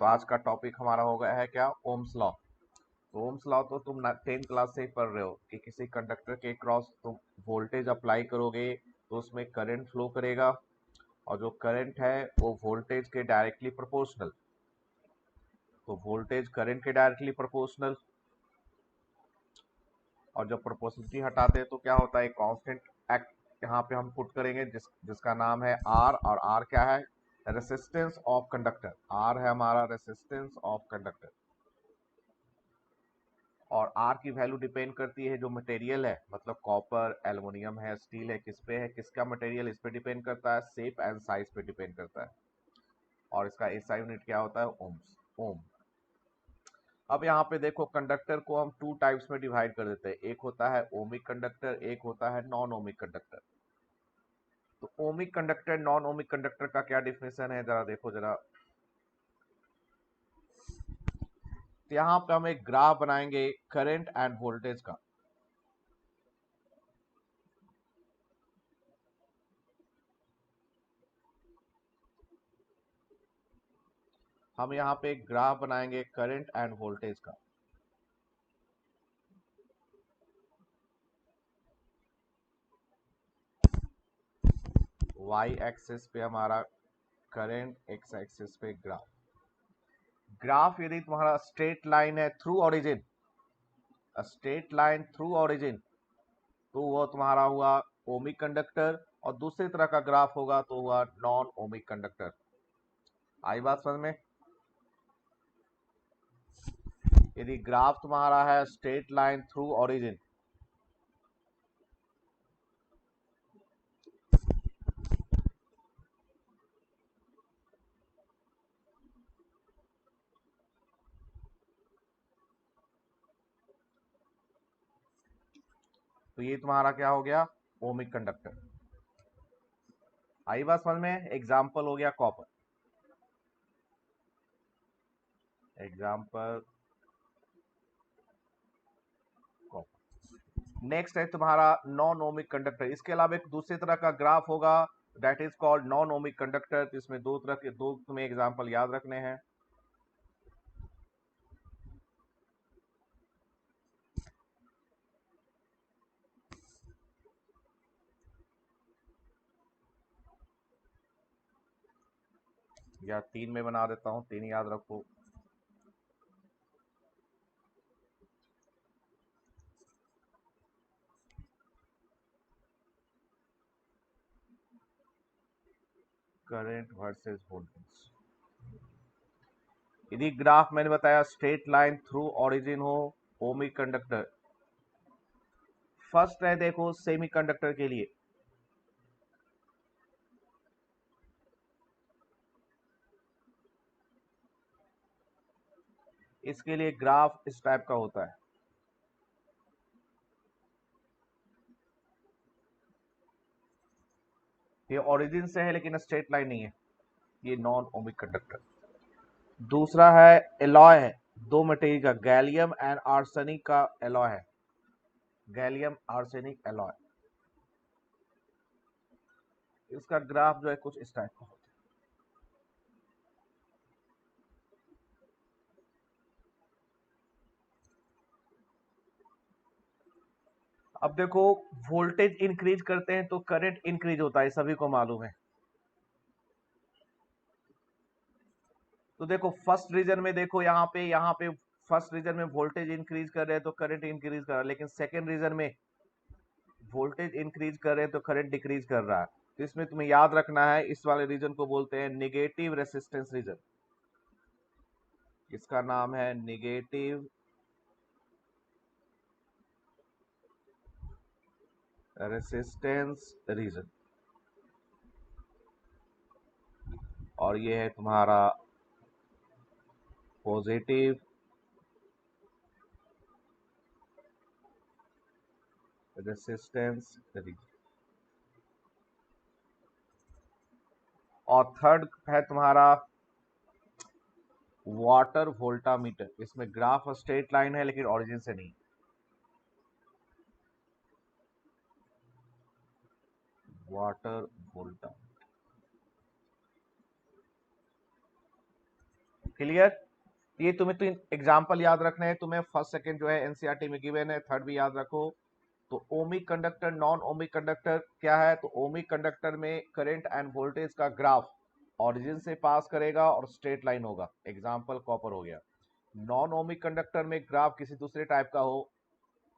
आज का टॉपिक हमारा हो गया है क्या, ओम्स लॉ। तो ओम्स लॉ तो तुम 10th क्लास से ही पढ़ रहे हो कि किसी कंडक्टर के क्रॉस तुम वोल्टेज अप्लाई करोगे तो उसमें करंट फ्लो करेगा, और जो करंट है वो वोल्टेज के डायरेक्टली प्रोपोर्शनल। तो वोल्टेज करंट के डायरेक्टली प्रोपोर्शनल, और जब प्रोपोर्शनलिटी हटाते हैं तो क्या होता है, कांस्टेंट एक्ट यहाँ पे हम पुट करेंगे जिसका नाम है आर। और आर क्या है, रेसिस्टेंस ऑफ कंडक्टर। आर है हमारा रेसिस्टेंस ऑफ कंडक्टर। और आर की वैल्यू डिपेंड करती है जो मटेरियल है, मतलब कॉपर, एल्युमिनियम है, स्टील है, किस पे है, किसका मटेरियल, इस पे डिपेंड करता है, शेप एंड साइज पे डिपेंड करता है। और इसका एसआई यूनिट क्या होता है, ओम्स, ओम। अब यहाँ पे देखो, कंडक्टर को हम टू टाइप्स में डिवाइड कर देते हैं, एक होता है ओमिक कंडक्टर, एक होता है नॉन ओमिक कंडक्टर। तो ohmic conductor non ohmic conductor का क्या डिफिनेशन है, जरा देखो जरा। तो यहाँ पे हम एक ग्राफ बनाएंगे करंट एंड वोल्टेज का। हम यहाँ पे एक ग्राफ बनाएंगे करंट एंड वोल्टेज का। y एक्सिस पे हमारा करंट, x एक्सिस पे ग्राफ। ग्राफ यदि तुम्हारा स्ट्रेट लाइन है through origin, straight line through origin, तो वो तुम्हारा हुआ ओमिक कंडक्टर। और दूसरी तरह का ग्राफ होगा तो हुआ नॉन ओमिक कंडक्टर। आई बात समझ में। यदि ग्राफ तुम्हारा है स्ट्रेट लाइन थ्रू ओरिजिन, तो ये तुम्हारा क्या हो गया, ओमिक कंडक्टर। आई बात समझ में। एग्जाम्पल हो गया कॉपर, एग्जाम्पल कॉपर। नेक्स्ट है तुम्हारा नॉन ओमिक कंडक्टर। इसके अलावा एक दूसरी तरह का ग्राफ होगा, that is called non ohmic conductor. इसमें दो तरह के, दो तुम्हें एग्जाम्पल याद रखने हैं। या तीन में बना देता हूं, तीन याद रखो। Current versus voltage. यदि ग्राफ मैंने बताया स्ट्रेट लाइन थ्रू ओरिजिन हो, ओमिक कंडक्टर। फर्स्ट है देखो सेमी कंडक्टर के लिए, इसके लिए ग्राफ इस टाइप का होता है। ये ओरिजिन से है लेकिन स्ट्रेट लाइन नहीं है, ये नॉन ओमिक कंडक्टर। दूसरा है एलॉय है, दो मटेरियल का, गैलियम एंड आर्सेनिक का एलॉय है, गैलियम आर्सेनिक एलॉय। इसका ग्राफ जो है कुछ इस टाइप का होता है। अब देखो, वोल्टेज इंक्रीज करते हैं तो करंट इंक्रीज होता है, सभी को मालूम है। तो देखो फर्स्ट रीजन में देखो, यहाँ पे फर्स्ट रीजन में वोल्टेज इंक्रीज कर रहे हैं तो करंट इंक्रीज कर रहा है, लेकिन सेकंड रीजन में वोल्टेज इंक्रीज कर रहे हैं तो करंट डिक्रीज कर रहा है। तो इसमें तुम्हें याद रखना है, इस वाले रीजन को बोलते हैं निगेटिव रेसिस्टेंस रीजन। इसका नाम है निगेटिव रेसिस्टेंस रीजन। और ये है तुम्हारा पॉजिटिव रेसिस्टेंस रीजन। और थर्ड है तुम्हारा वाटर वोल्टामीटर। इसमें ग्राफ स्ट्रेट लाइन है लेकिन ओरिजिन से नहीं। Water volta, clear? ये तुम्हें तो एग्जाम्पल याद रखना है, तुम्हें फर्स्ट सेकंड जो है एनसीईआरटी में गिवन है, थर्ड भी याद रखो। तो ohmic conductor, non ohmic conductor क्या है? तो ओमिक कंडक्टर में करंट एंड वोल्टेज का ग्राफ ऑरिजिन से पास करेगा और स्ट्रेट लाइन होगा, एग्जाम्पल कॉपर हो गया। नॉन ओमिक कंडक्टर में ग्राफ किसी दूसरे टाइप का हो,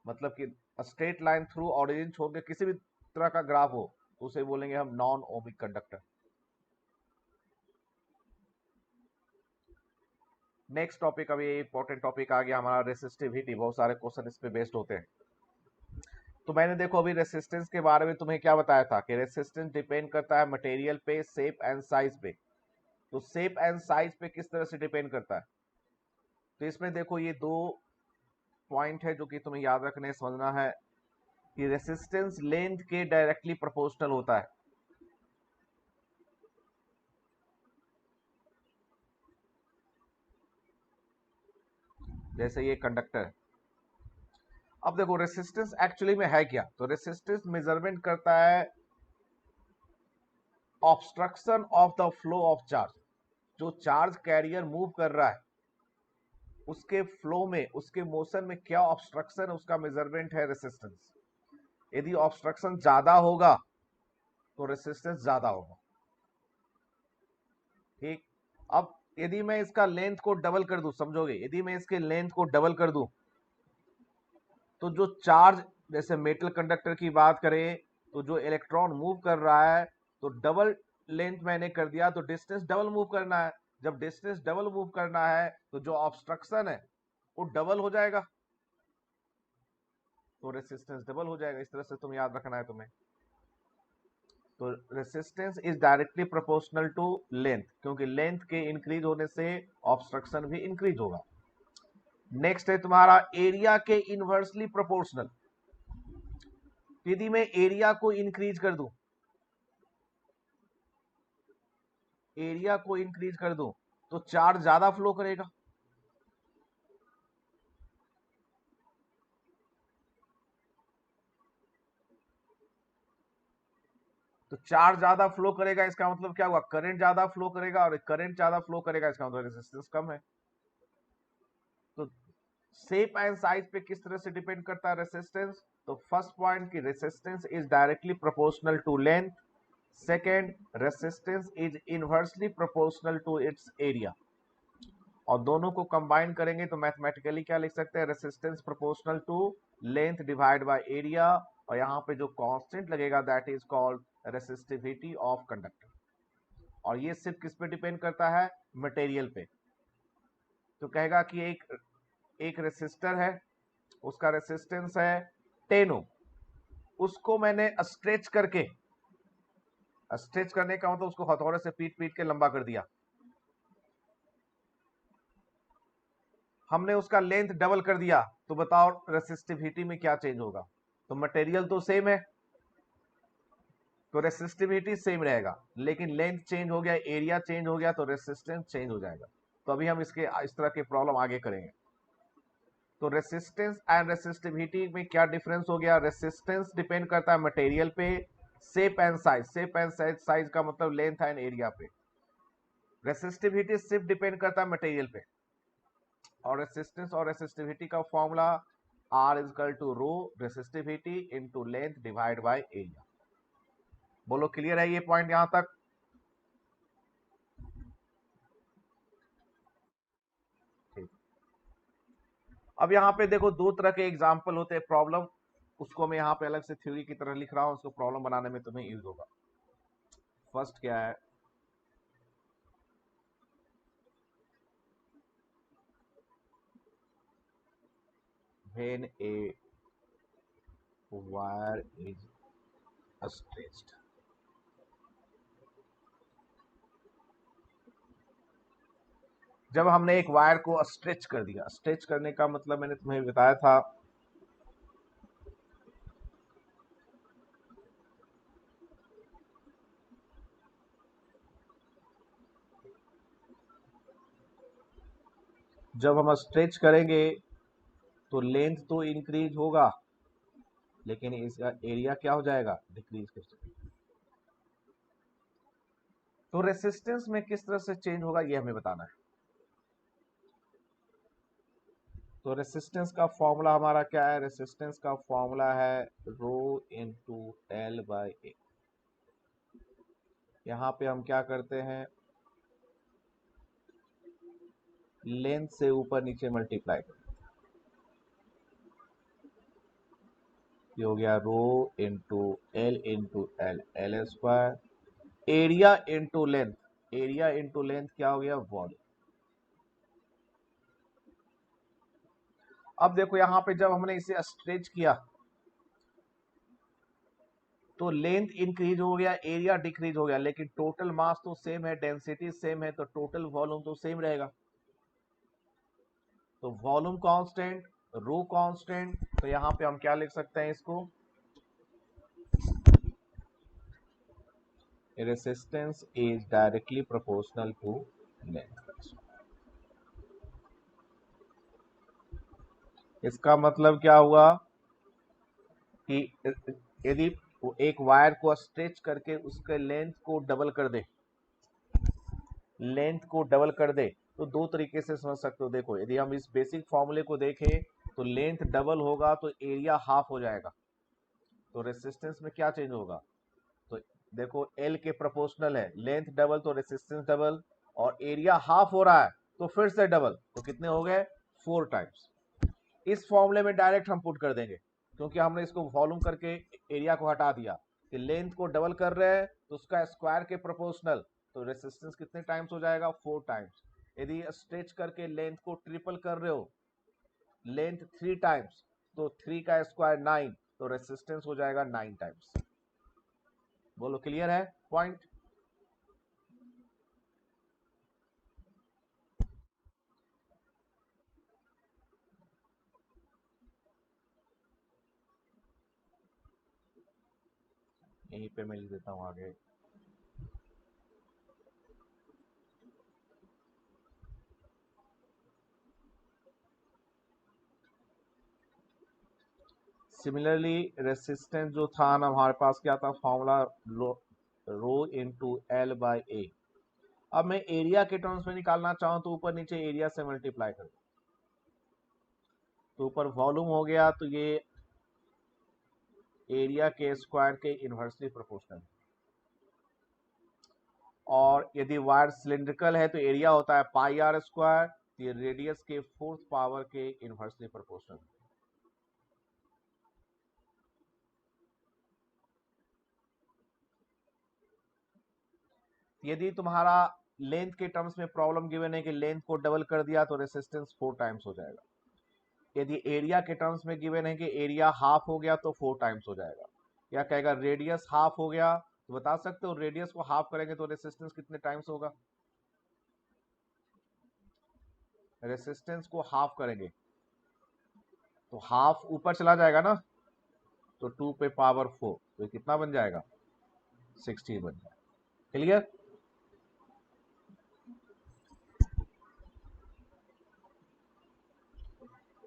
मतलब कि स्ट्रेट लाइन थ्रू ऑरिजिन छोड़ के किसी भी तरह का ग्राफ हो, तो उसे बोलेंगे हम non ohmic conductor. Next topic, अभी इंपॉर्टेंट टॉपिक आ गया हमारा रेसिस्टिविटी, बहुत सारे क्वेश्चन इस पे बेस्ड होते हैं। तो मैंने देखो अभी रेसिस्टेंस के बारे में तुम्हें क्या बताया था कि रेसिस्टेंस डिपेंड करता है मटेरियल पे, शेप एंड साइज पे। तो शेप एंड साइज पे किस तरह से डिपेंड करता है? तो इसमें देखो ये दो पॉइंट है जो कि तुम्हें याद रखने समझना है कि रेसिस्टेंस लेंथ के डायरेक्टली प्रोपोर्शनल होता है। जैसे ये कंडक्टर है। अब देखो रेसिस्टेंस एक्चुअली में है क्या? तो रेसिस्टेंस मेजरमेंट करता है obstruction of the flow of charge. जो चार्ज कैरियर मूव कर रहा है उसके फ्लो में, उसके मोशन में क्या ऑब्स्ट्रक्शन है, उसका मेजरमेंट है रेसिस्टेंस। यदि ऑब्स्ट्रक्शन ज्यादा होगा तो रेसिस्टेंस ज्यादा होगा। ठीक। अब यदि मैं इसका लेंथ को डबल कर दूं, समझोगे? यदि मैं इसके लेंथ को डबल कर दूं तो जो चार्ज, जैसे मेटल कंडक्टर की बात करें तो जो इलेक्ट्रॉन मूव कर रहा है, तो डबल लेंथ मैंने कर दिया तो डिस्टेंस डबल मूव करना है। जब डिस्टेंस डबल मूव करना है तो जो ऑब्स्ट्रक्शन है वो डबल हो जाएगा, तो रेसिस्टेंस डबल हो जाएगा। इस तरह से तुम याद रखना है तुम्हें। तो resistance is directly proportional to length, क्योंकि लेंथ के इंक्रीज होने से ऑब्स्ट्रक्शन भी इंक्रीज होगा। नेक्स्ट है तुम्हारा एरिया के इनवर्सली प्रोपोर्शनल। यदि मैं एरिया को इंक्रीज कर दूं, एरिया को इंक्रीज कर दूं तो चार्ज ज्यादा फ्लो करेगा। तो चार्ज ज्यादा फ्लो करेगा, इसका मतलब क्या हुआ? करंट ज्यादा फ्लो करेगा, और करंट ज्यादा फ्लो करेगा इसका मतलब रेजिस्टेंस कम है। तो शेप एंड साइज पे किस तरह से डिपेंड करता है रेसिस्टेंस? तो फर्स्ट पॉइंट की resistance is directly proportional to length. Second, resistance is inversely proportional to its area. और दोनों को कंबाइन करेंगे तो मैथमेटिकली क्या लिख सकते हैं? Resistance proportional to length divide by area, और यहाँ पे जो कांस्टेंट लगेगा that is called resistivity of conductor. और ये सिर्फ किस पे डिपेंड करता है? मटेरियल पे। तो कहेगा कि एक रेसिस्टर है, उसका रेसिस्टेंस है 10 ओम, उसको मैंने स्ट्रेच करके, स्ट्रेच करने का मतलब उसको हथौड़े से पीट पीट के लंबा कर दिया, हमने उसका लेंथ डबल कर दिया, तो बताओ रेसिस्टिविटी में क्या चेंज होगा? तो मटेरियल तो सेम है तो रेसिस्टिविटी सेम रहेगा, लेकिन लेंथ चेंज हो गया, एरिया चेंज हो गया, तो रेसिस्टेंस चेंज हो जाएगा। तो अभी हम इसके इस तरह के प्रॉब्लम आगे करेंगे। तो रेसिस्टेंस एंड रेसिस्टिविटी में क्या डिफरेंस हो गया? रेसिस्टेंस डिपेंड करता है मटेरियल पे, shape and size, shape and size का मतलब लेंथ एंड एरिया पे। रेसिस्टिविटी सिर्फ डिपेंड करता है मटेरियल पे। और रेसिस्टेंस और रेसिस्टिविटी का formula R equal to rho resistivity into length divide by area. बोलो क्लियर है ये पॉइंट यहां तक? ठीक। अब यहाँ पे देखो दो तरह के एग्जाम्पल होते हैं प्रॉब्लम, उसको मैं यहाँ पे अलग से थ्योरी की तरह लिख रहा हूं, उसको प्रॉब्लम बनाने में तुम्हें यूज होगा। फर्स्ट क्या है? when a wire is stretched, जब हमने एक वायर को स्ट्रेच कर दिया, स्ट्रेच करने का मतलब मैंने तुम्हें बताया था, जब हम स्ट्रेच करेंगे तो लेंथ तो इंक्रीज होगा, लेकिन इसका एरिया क्या हो जाएगा? डिक्रीज कर सकते। तो रेसिस्टेंस में किस तरह से चेंज होगा ये हमें बताना है। तो रेसिस्टेंस का फॉर्मूला हमारा क्या है? रेसिस्टेंस का फॉर्मूला है रो इंटू एल बाई ए। यहाँ पे हम क्या करते हैं, लेंथ से ऊपर नीचे मल्टीप्लाई करते हैं। ये हो गया rho into L, L square. Area into length, area into length क्या हो गया? वॉल्यूम। अब देखो यहाँ पे जब हमने इसे स्ट्रेच किया तो लेंथ इंक्रीज हो गया, एरिया डिक्रीज हो गया, लेकिन टोटल मास तो सेम है, डेंसिटी सेम है, तो टोटल वॉल्यूम तो सेम रहेगा। तो वॉल्यूम कांस्टेंट, रो कांस्टेंट, तो यहां पे हम क्या लिख सकते हैं इसको? Resistance is directly proportional to length. इसका मतलब क्या हुआ कि यदि एक वायर को स्ट्रेच करके उसके लेंथ को डबल कर दे, लेंथ को डबल कर दे, तो दो तरीके से समझ सकते हो। देखो यदि हम इस बेसिक फॉर्मूले को देखें तो लेंथ डबल होगा तो एरिया हाफ हो जाएगा, तो रेसिस्टेंस में क्या चेंज होगा? तो देखो एल के प्रोपोर्शनल है, लेंथ डबल तो रेसिस्टेंस डबल, और एरिया हाफ हो रहा है तो फिर से डबल, तो कितने हो गए? 4 टाइम्स। इस फॉर्मूले में डायरेक्ट हम पुट कर देंगे, क्योंकि हमने इसको वॉल्यूम करके एरिया को हटा दिया कि लेंथ को डबल कर रहे हैं तो उसका स्क्वायर के प्रोपोर्शनल, तो रेसिस्टेंस कितने टाइम्स हो जाएगा? 4 टाइम्स। यदि स्ट्रेच करके लेंथ को ट्रिपल कर रहे हो, लेंथ 3 टाइम्स, तो 3 का स्क्वायर 9, तो रेसिस्टेंस हो जाएगा 9 टाइम्स। बोलो क्लियर है पॉइंट? यहीं पे मैं लिख देता हूं आगे। सिमिलरली रेसिस्टेंस जो था ना हमारे पास, क्या था formula? Rho into L by A. अब मैं एरिया के टर्म्स में निकालना चाहूं तो ऊपर नीचे एरिया से मल्टीप्लाई कर, तो ऊपर वॉल्यूम हो गया, तो ये एरिया के स्क्वायर के इनवर्सली प्रोपोर्शनल। और यदि वायर सिलिंड्रिकल है तो एरिया होता है पाई आर स्क्वायर, तो ये रेडियस के 4th पावर के इनवर्सली प्रोपोर्शनल। यदि तुम्हारा लेंथ के टर्म्स में प्रॉब्लम गिवन है कि लेंथ को डबल कर दिया तो रेसिस्टेंस 4 टाइम्स हो जाएगा। यदि एरिया के टर्म्स में गिवन है कि एरिया हाफ हो गया तो 4 टाइम्स हो जाएगा। या कहेगा रेडियस हाफ हो गया, तो बता सकते हो रेडियस को हाफ करेंगे तो रेसिस्टेंस कितने टाइम्स होगा? रेसिस्टेंस को हाफ करेंगे तो हाफ ऊपर चला जाएगा ना, तो 2 पे पावर 4, तो ये कितना बन जाएगा? 16 बन जाएगा। क्लियर?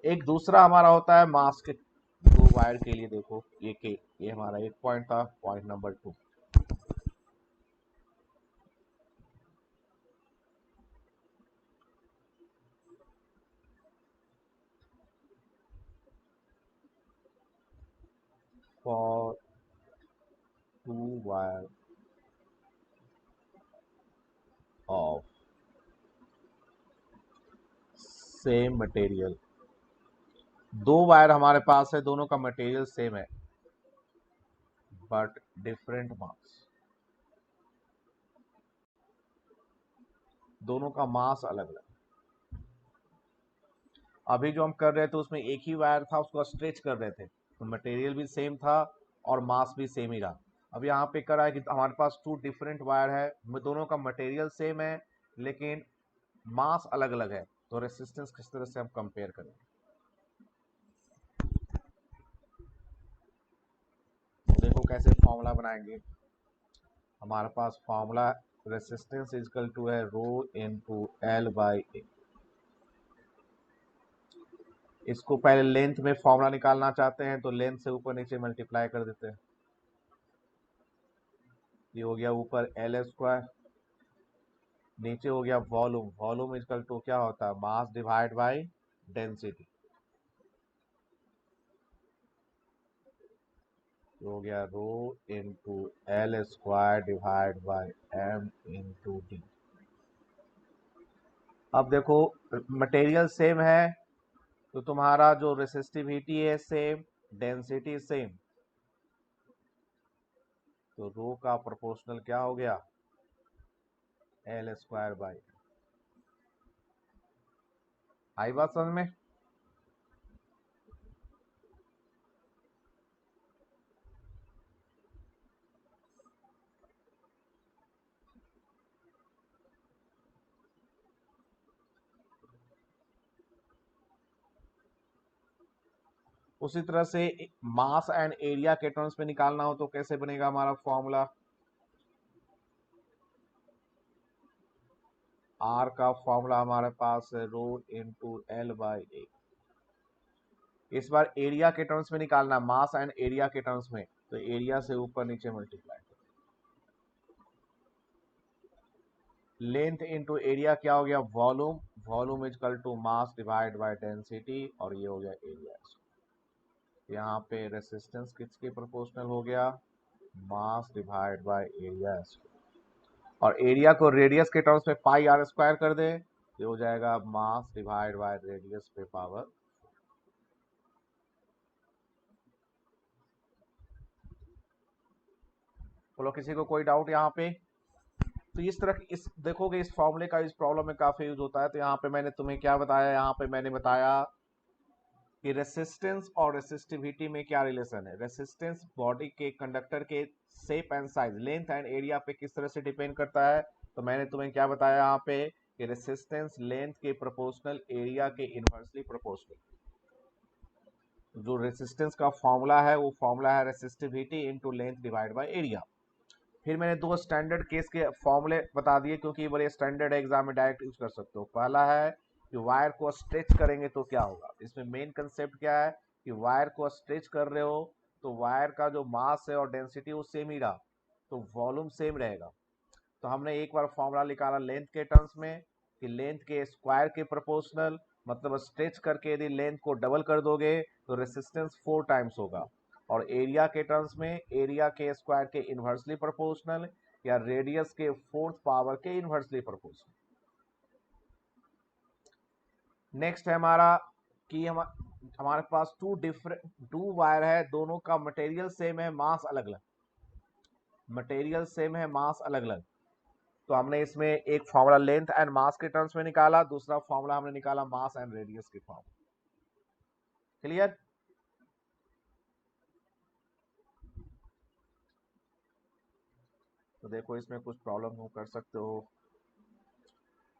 एक दूसरा हमारा होता है मास के दो वायर के लिए। देखो ये हमारा एक पॉइंट था, point number 2। For 2 wire of same material, दो वायर हमारे पास है, दोनों का मटेरियल सेम है बट डिफरेंट मास, दोनों का मास अलग अलग। अभी जो हम कर रहे थे उसमें एक ही वायर था, उसको स्ट्रेच कर रहे थे, तो मटेरियल भी सेम था और मास भी सेम ही रहा। अब यहाँ पे करा है कि हमारे पास 2 डिफरेंट वायर है, दोनों का मटेरियल सेम है लेकिन मास अलग अलग है, तो रेसिस्टेंस किस तरह से हम कंपेयर करें? देखो कैसे फॉर्मूला बनाएंगे। हमारे पास फॉर्मूला रेसिस्टेंस इजकल टू है रो इनटू एल बाई ए। इसको पहले लेंथ में फॉर्मूला निकालना चाहते हैं तो लेंथ से ऊपर नीचे मल्टीप्लाई कर देते हैं। ये हो गया ऊपर एल स्क्वायर, नीचे हो गया वॉल्यूम। वॉल्यूम इजकल टू क्या होता है? Mass divide by density. हो गया rho into L square divide by M into D. अब देखो मटेरियल सेम है तो तुम्हारा जो रेसिस्टिविटी है सेम, डेंसिटी सेम, तो रो का प्रोपोर्शनल क्या हो गया, एल स्क्वायर बाई। आई बात समझ में? उसी तरह से मास एंड एरिया के टर्म्स में निकालना हो तो कैसे बनेगा हमारा फॉर्मूला, आर का फॉर्मूला हमारे पास है रो इंटू एल बाई ए। इस बार एरिया के टर्म्स में निकालना, मास एंड एरिया के टर्म्स में, तो एरिया से ऊपर नीचे मल्टीप्लाई, लेंथ इंटू एरिया क्या हो गया, volume, volume is equal to mass divide by density, और ये हो गया एरिया। यहाँ पे रेसिस्टेंस किसके प्रोपोर्शनल हो गया, मास डिवाइड बाय एरिया, और एरिया को रेडियस के टर्म्स में पाई आर स्क्वायर कर दे, ये हो जाएगा मास डिवाइड बाय रेडियस पे पावर। बोलो किसी को कोई डाउट यहाँ पे? तो इस तरह इस देखोगे इस फॉर्मूले का इस प्रॉब्लम में काफी यूज होता है। तो यहाँ पे मैंने तुम्हें क्या बताया, यहाँ पे मैंने बताया कि रेसिस्टेंस और रेसिस्टिविटी में क्या रिलेशन है। रेसिस्टेंस बॉडी के कंडक्टर के shape and size, length and area पे किस तरह से डिपेंड करता है। तो मैंने तुम्हें क्या बताया यहाँ पे कि रेसिस्टेंस लेंथ के प्रोपोर्शनल, एरिया के इनवर्सली प्रोपोर्शनल। जो रेसिस्टेंस का फॉर्मूला है वो फॉर्मूला है resistivity into length divide by area. फिर मैंने दो स्टैंडर्ड केस के फॉर्मूले बता दिए क्योंकि बड़े स्टैंडर्ड एग्जाम में डायरेक्ट यूज कर सकते हो। पहला है कि वायर को स्ट्रेच करेंगे तो क्या होगा। इसमें मेन कंसेप्ट क्या है कि वायर को स्ट्रेच कर रहे हो तो वायर का जो मास है और डेंसिटी वो सेम ही रहा, तो वॉल्यूम सेम रहेगा। तो हमने एक बार फॉर्मूला निकाला लेंथ के टर्म्स में कि लेंथ के स्क्वायर के प्रोपोर्शनल, मतलब स्ट्रेच करके यदि लेंथ को डबल कर दोगे तो रेसिस्टेंस 4 टाइम्स होगा। और एरिया के टर्म्स में एरिया के स्क्वायर के इन्वर्सली प्रोपोर्शनल या रेडियस के 4th पावर के इन्वर्सली प्रोपोर्शनल। नेक्स्ट है हमारा कि हमारे पास टू वायर है, दोनों का मटेरियल सेम है, मास अलग अलग, मटेरियल सेम है, मास अलग अलग। तो हमने इसमें एक फॉर्मूला लेंथ एंड मास के टर्म्स में निकाला, दूसरा फॉर्मूला हमने निकाला मास एंड रेडियस के फॉर्म। क्लियर? तो देखो इसमें कुछ प्रॉब्लम हो कर सकते हो।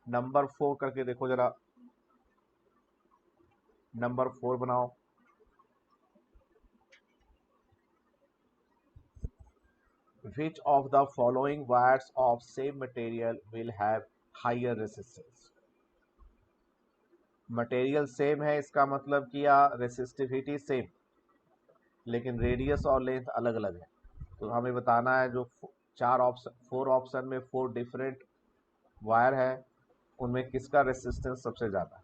नंबर 4 करके देखो जरा, नंबर 4 बनाओ। Which of the following wires of same material will have higher resistance? Material same है इसका मतलब किया रेसिस्टिविटी सेम, लेकिन रेडियस और लेंथ अलग अलग है। तो हमें बताना है जो 4 ऑप्शन में 4 डिफरेंट वायर है उनमें किसका रेसिस्टेंस सबसे ज्यादा है।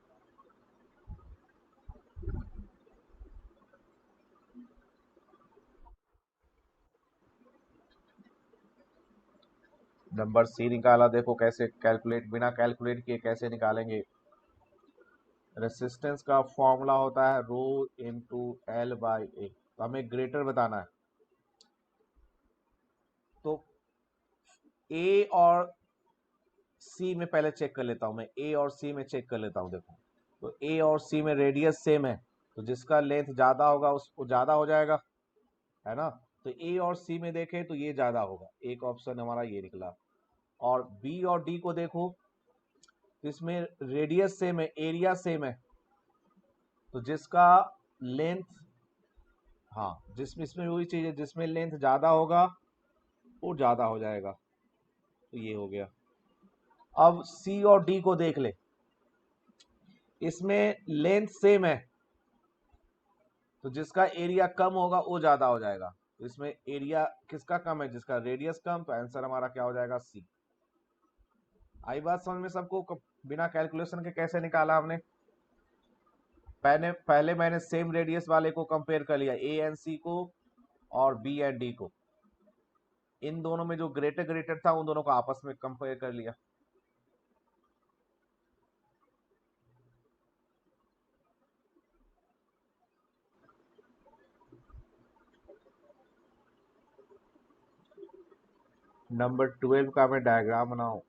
नंबर सी निकाला, देखो कैसे कैलकुलेट, बिना कैलकुलेट किए कैसे निकालेंगे। रेसिस्टेंस का फॉर्मूला होता है रो इंटू एल बाई ए, तो हमें ग्रेटर बताना है। तो ए और सी में पहले चेक कर लेता हूं, मैं ए और सी में चेक कर लेता हूं। देखो तो ए और सी में रेडियस सेम है, तो जिसका लेंथ ज्यादा होगा उसको ज्यादा हो जाएगा, है ना। तो ए और सी में देखें तो ये ज्यादा होगा, एक ऑप्शन हमारा ये निकला। और बी और डी को देखो तो इसमें रेडियस सेम है, एरिया सेम है, तो जिसका लेंथ, हाँ जिसमें इसमें वही चीज है, जिसमें लेंथ ज्यादा होगा वो ज्यादा हो जाएगा, तो ये हो गया। अब सी और डी को देख ले, इसमें लेंथ सेम है तो जिसका एरिया कम होगा वो ज्यादा हो जाएगा। तो इसमें एरिया किसका कम है, जिसका रेडियस कम, तो आंसर हमारा क्या हो जाएगा, सी। आई बात समझ में सबको? बिना कैलकुलेशन के कैसे निकाला हमने। पहले मैंने सेम रेडियस वाले को कंपेयर कर लिया, ए एंड सी को, और बी एंड डी को, इन दोनों में जो ग्रेटर ग्रेटर था उन दोनों को आपस में कंपेयर कर लिया। नंबर 12 का मैं डायग्राम बनाऊं।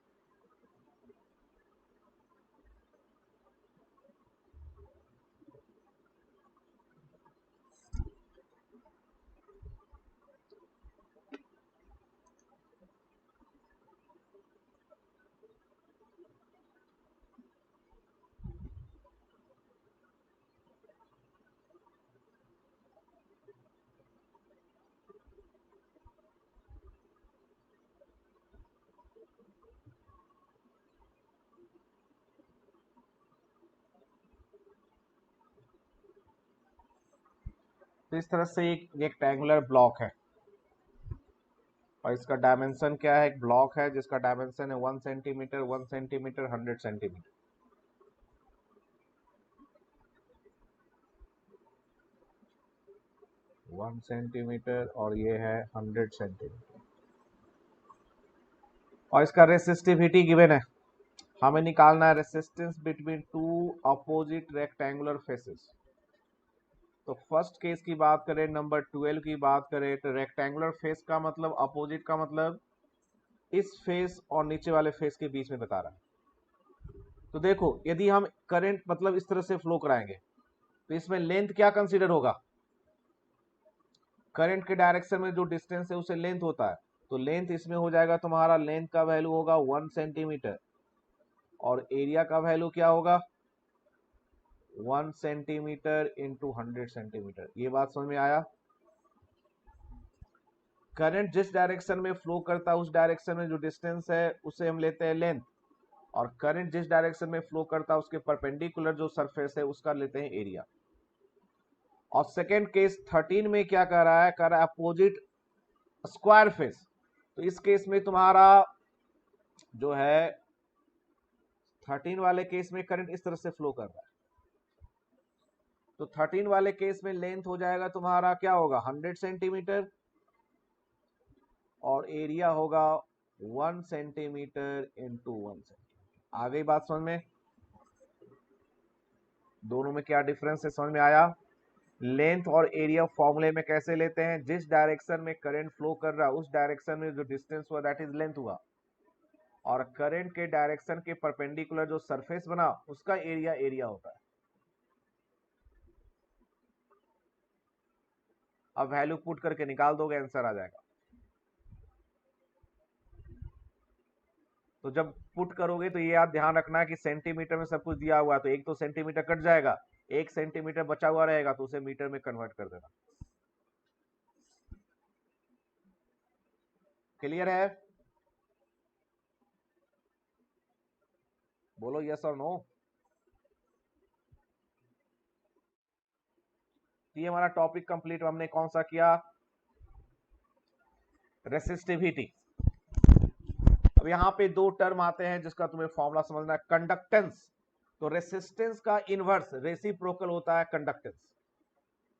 तो इस तरह से एक रेक्टेंगुलर ब्लॉक है और इसका डायमेंशन क्या है, एक ब्लॉक है जिसका डायमेंशन है 1 सेंटीमीटर, 1 सेंटीमीटर, 100 सेंटीमीटर। 1 सेंटीमीटर और ये है 100 सेंटीमीटर। और इसका रेसिस्टिविटी गिवन है, हमें निकालना है resistance between two opposite rectangular faces. तो फर्स्ट केस की बात करें, नंबर 12 की बात करें, तो रेक्टेंगुलर फेस का मतलब अपोजिट का मतलब इस फेस और नीचे वाले फेस के बीच में बता रहा है। तो देखो यदि हम करंट मतलब इस तरह से फ्लो कराएंगे तो इसमें लेंथ क्या कंसीडर होगा, करंट के डायरेक्शन में जो डिस्टेंस है उसे लेंथ होता है। तो लेंथ इसमें हो जाएगा तुम्हारा, लेंथ का वैल्यू होगा 1 सेंटीमीटर और एरिया का वैल्यू क्या होगा 1 सेंटीमीटर इंटू 100 सेंटीमीटर। ये बात समझ में आया। करंट जिस डायरेक्शन में फ्लो करता है उस डायरेक्शन में जो डिस्टेंस है उसे हम लेते हैं लेंथ, और करंट जिस डायरेक्शन में फ्लो करता है उसके परपेंडिकुलर जो सरफेस है उसका लेते हैं एरिया। और सेकेंड केस 13 में क्या कर रहा है, कर रहा है अपोजिट स्क्वायर फेस। तो इस केस में तुम्हारा जो है 13 वाले केस में करंट इस तरह से फ्लो कर रहा है। तो 13 वाले केस में लेंथ हो जाएगा तुम्हारा क्या होगा 100 सेंटीमीटर और एरिया होगा 1 सेंटीमीटर इंटू 1 सेंटीमीटर। आ गई बात समझ में, दोनों में क्या डिफरेंस है समझ में आया। लेंथ और एरिया फॉर्मूले में कैसे लेते हैं, जिस डायरेक्शन में करंट फ्लो कर रहा है उस डायरेक्शन में जो डिस्टेंस हुआ दैट इज लेंथ हुआ, और करंट के डायरेक्शन के परपेंडिकुलर जो सरफेस बना उसका एरिया एरिया होता है। अब वैल्यू पुट करके निकाल दोगे आंसर आ जाएगा। तो जब पुट करोगे तो ये आप ध्यान रखना कि सेंटीमीटर में सब कुछ दिया हुआ है तो एक तो सेंटीमीटर कट जाएगा, 1 सेंटीमीटर बचा हुआ रहेगा तो उसे मीटर में कन्वर्ट कर देना। क्लियर है, बोलो यस और नो। ये हमारा टॉपिक कंप्लीट, हमने कौन सा किया, रेसिस्टिविटी। अब यहाँ पे दो टर्म आते हैं जिसका तुम्हें फॉर्मूला समझना है, कंडक्टेंस। तो रेसिस्टेंस का इनवर्स रेसिप्रोकल होता है कंडक्टेंस।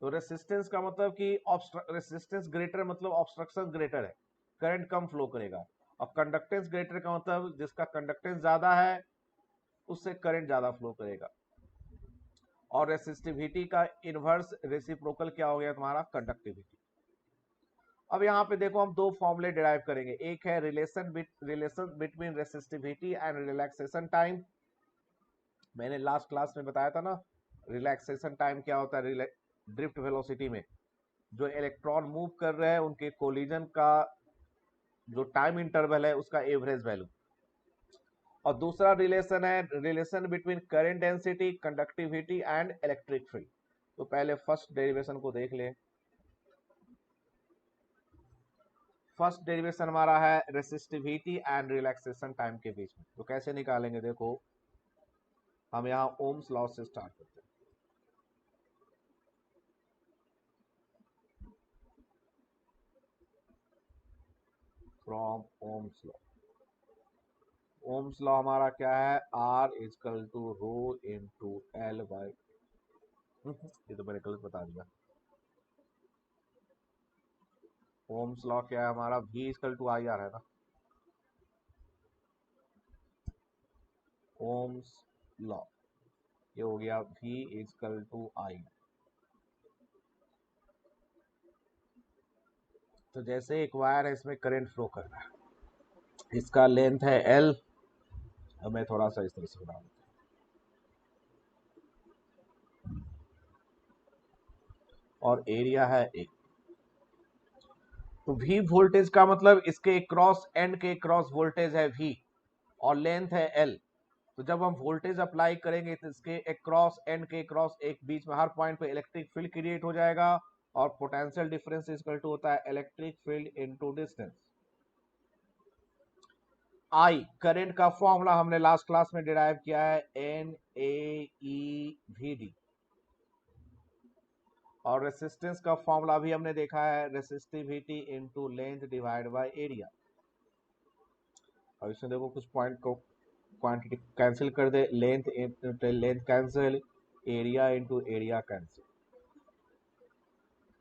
तो रेसिस्टेंस का मतलब कि रेसिस्टेंस ग्रेटर मतलब ऑब्स्ट्रक्शन ग्रेटर है, करंट कम फ्लो करेगा। और कंडक्टेंस ग्रेटर का मतलब जिसका कंडक्टेंस ज्यादा है उससे करंट ज्यादा फ्लो करेगा। और रेसिस्टिविटी का इनवर्स रेसिप्रोकल क्या हो गया तुम्हारा, कंडक्टिविटी। अब यहाँ पे देखो हम दो फॉर्मूले डिराइव करेंगे, एक है relation between resistivity and relaxation time. मैंने लास्ट क्लास में बताया था ना, रिलैक्सेशन टाइम क्या होता है, ड्रिफ्ट वेलोसिटी में जो इलेक्ट्रॉन मूव कर रहे हैं उनके कोलिजन का जो टाइम इंटरवल है उसका एवरेज वैल्यू। और दूसरा रिलेशन है relation between current density, conductivity and electric field. तो पहले फर्स्ट डेरिवेशन को देख ले। फर्स्ट डेरिवेशन हमारा है रेसिस्टिविटी एंड रिलैक्सेशन टाइम के बीच में। तो कैसे निकालेंगे, देखो हम यहाँ ओम्स लॉ से स्टार्ट करते हैं। From Ohm's law, Ohm's law हमारा क्या है, R equal to rho into L by, ये तो मैंने गलत बता दिया, ओम्स लॉ क्या है हमारा, V equal to I R है ना, ओम्स लॉ ये हो गया V इक्वल टू आई। तो जैसे एक वायर है, इसमें करंट फ्लो कर रहा है, इसका लेंथ है L, अब मैं थोड़ा सा इस तरह से बना दूं, और एरिया है A। तो V वोल्टेज का मतलब इसके क्रॉस एंड के क्रॉस वोल्टेज है V और लेंथ है L। तो जब हम वोल्टेज अप्लाई करेंगे तो इसके क्रॉस एंड के क्रॉस एक बीच में हर पॉइंट पे इलेक्ट्रिक फील्ड क्रिएट हो जाएगा, और पोटेंशियल डिफरेंस इक्वल टू होता है electric field into distance. I current का फॉर्मूला हमने लास्ट क्लास में डिराइव किया है, NaEVD, और रेसिस्टेंस का फॉर्मूला भी हमने देखा है, resistivity into length divide by area. और इसमें देखो कुछ पॉइंट को क्वांटिटी कैंसिल कर दे, length length cancel, area into area cancel,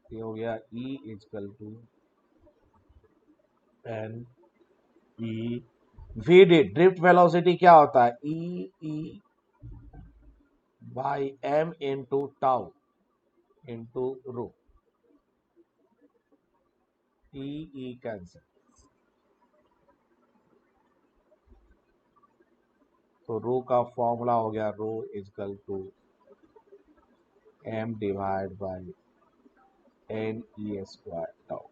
ये हो गया E equal to NeVD। Drift velocity क्या होता है, E by M into tau into rho, E cancel, तो रो का फॉर्मूला हो गया rho equal to M divide by NE square tau.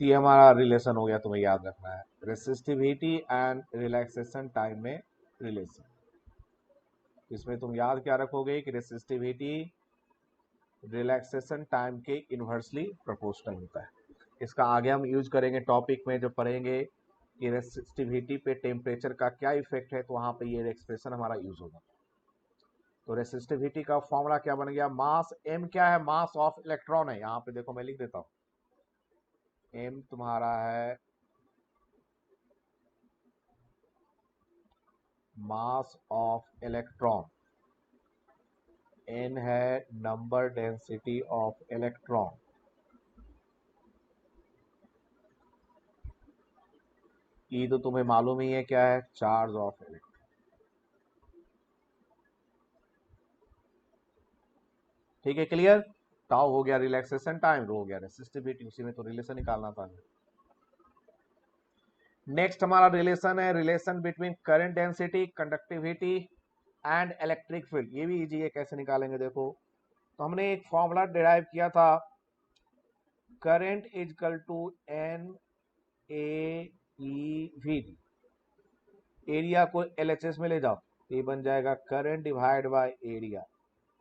ये हमारा रिलेशन हो गया, तुम्हें याद रखना है, रेसिस्टिविटी एंड रिलैक्सेशन टाइम में रिलेशन। इसमें तुम याद क्या रखोगे कि रेसिस्टिविटी रिलैक्सेशन टाइम के इन्वर्सली प्रोपोर्शनल होता है। इसका आगे हम यूज करेंगे टॉपिक में, जो पढ़ेंगे कि रेसिस्टिविटी पे टेम्परेचर का क्या इफेक्ट है, तो वहां पे ये एक्सप्रेशन हमारा यूज होगा। तो रेसिस्टिविटी का फॉर्मूला क्या बन गया, मास m क्या है, मास ऑफ इलेक्ट्रॉन है, यहाँ पे देखो मैं लिख देता हूँ, m तुम्हारा है मास ऑफ इलेक्ट्रॉन, n है number density of electron, E तो तुम्हें मालूम ही है क्या है, चार्ज ऑफ इलेक्ट्रॉन। ठीक है, क्लियर। टाउ हो गया रिलैक्सेशन टाइम, रो हो गया रेसिस्टिविटी, उसी में तो रिलेशन निकालना था। नेक्स्ट हमारा रिलेशन है, relation between current density, conductivity and electric field. ये भी इजी है, कैसे निकालेंगे देखो। तो हमने एक फॉर्मूला डिराइव किया था, current is equal to NaEVD, area को LHS में ले जाओ, ये बन जाएगा current divide by area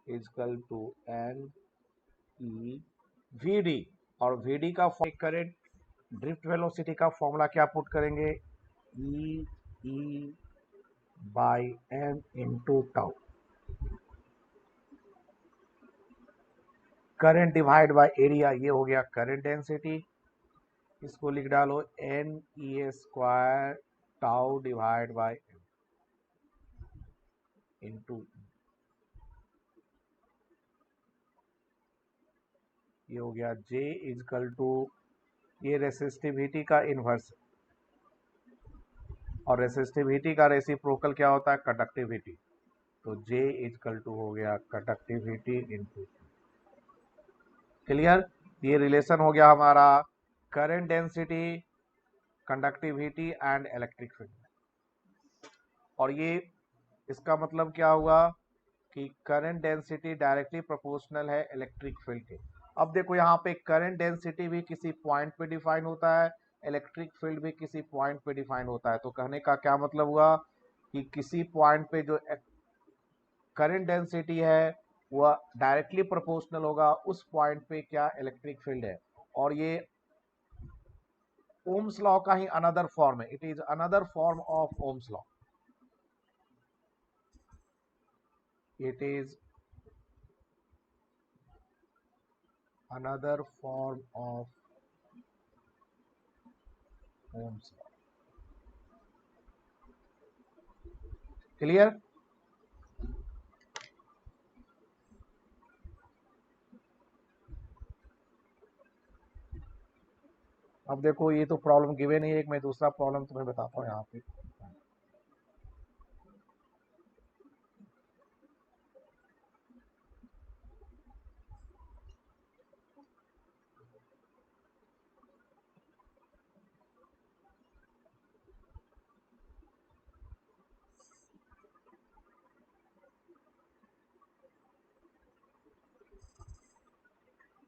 is equal to NeVD, और VD का करंट ड्रिफ्ट वेलोसिटी का फॉर्मूला क्या पुट करेंगे, E by M into tau, current divide by area, ये हो गया करंट डेंसिटी, इसको लिख डालो NE square tau divide by into, ये हो गया J इजकल टू, ये रेसिस्टिविटी का इनवर्स, और रेसिस्टिविटी का रेसिप्रोकल क्या होता है, कंडक्टिविटी, तो J इजकल टू हो गया कंडक्टिविटी इंटू। क्लियर, ये रिलेशन हो गया हमारा current density, conductivity and electric field. और ये इसका मतलब क्या हुआ कि करंट डेंसिटी डायरेक्टली प्रोपोर्शनल है इलेक्ट्रिक फील्ड के। अब देखो यहाँ पे करंट डेंसिटी भी किसी पॉइंट पे डिफाइन होता है, इलेक्ट्रिक फील्ड भी किसी पॉइंट पे डिफाइन होता है। तो कहने का क्या मतलब हुआ कि किसी पॉइंट पे जो करंट डेंसिटी है वह डायरेक्टली प्रोपोर्शनल होगा उस पॉइंट पे क्या इलेक्ट्रिक फील्ड है। और ये ओम्स लॉ का ही अनदर फॉर्म है, it is another form of Ohm's law, it is another form of Ohm's law. Clear? अब देखो ये तो प्रॉब्लम गिवन ही है, एक मैं दूसरा प्रॉब्लम तुम्हें बताता हूँ यहाँ पे।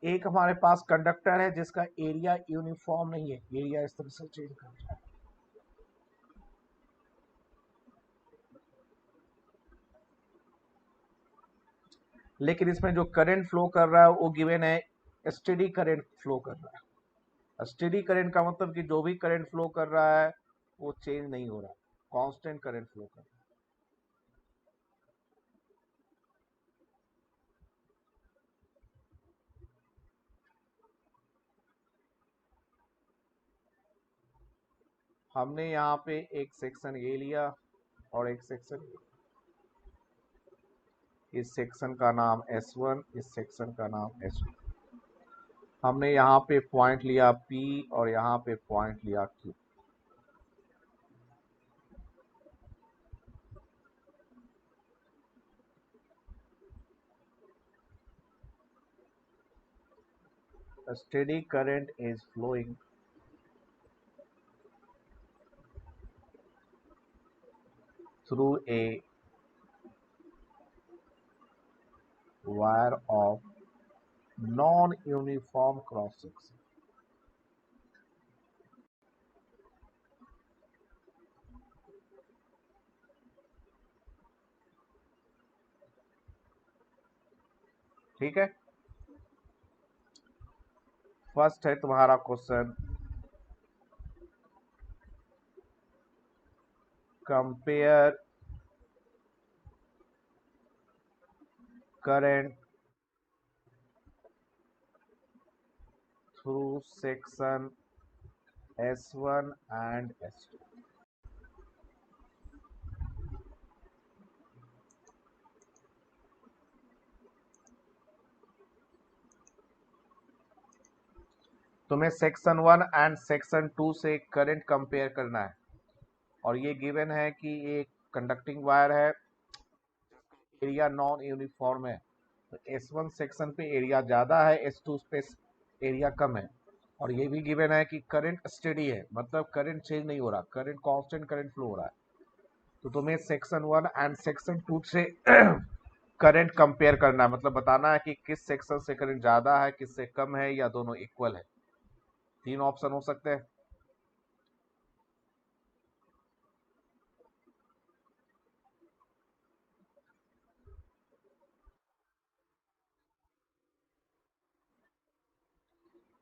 एक हमारे पास कंडक्टर है जिसका एरिया यूनिफॉर्म नहीं है, एरिया इस तरह से चेंज कर दिया। लेकिन इसमें जो करंट फ्लो कर रहा है वो गिवन है, स्टेडी करंट फ्लो कर रहा है। स्टेडी करंट का मतलब कि जो भी करंट फ्लो कर रहा है वो चेंज नहीं हो रहा, कांस्टेंट करंट फ्लो कर रहा है। हमने यहाँ पे एक सेक्शन ए लिया और एक सेक्शन ए। इस सेक्शन का नाम S1, इस सेक्शन का नाम S2। हमने यहाँ पे पॉइंट लिया P और यहाँ पे पॉइंट लिया Q। A steady current is flowing through a wire of non-uniform cross section. ठीक है, फर्स्ट है तुम्हारा question, compare current through section S1 and S2। तुम्हें सेक्शन 1 एंड सेक्शन 2 से करंट कंपेयर करना है, और ये गिवन है कि ये कंडक्टिंग वायर है, एरिया नॉन यूनिफॉर्म है। तो S1 सेक्शन पे एरिया ज़्यादा है, S2 पे एरिया कम है। और ये भी गिवन है कि करंट स्टेडी है, मतलब करंट चेंज नहीं हो रहा, करंट कांस्टेंट करंट फ्लो हो रहा है। तो तुम्हें सेक्शन 1 एंड सेक्शन 2 से करंट कंपेयर करना है, मतलब बताना है कि किस सेक्शन से करंट ज़्यादा है, किससे कम है, या दोनों इक्वल है। 3 ऑप्शन हो सकते हैं।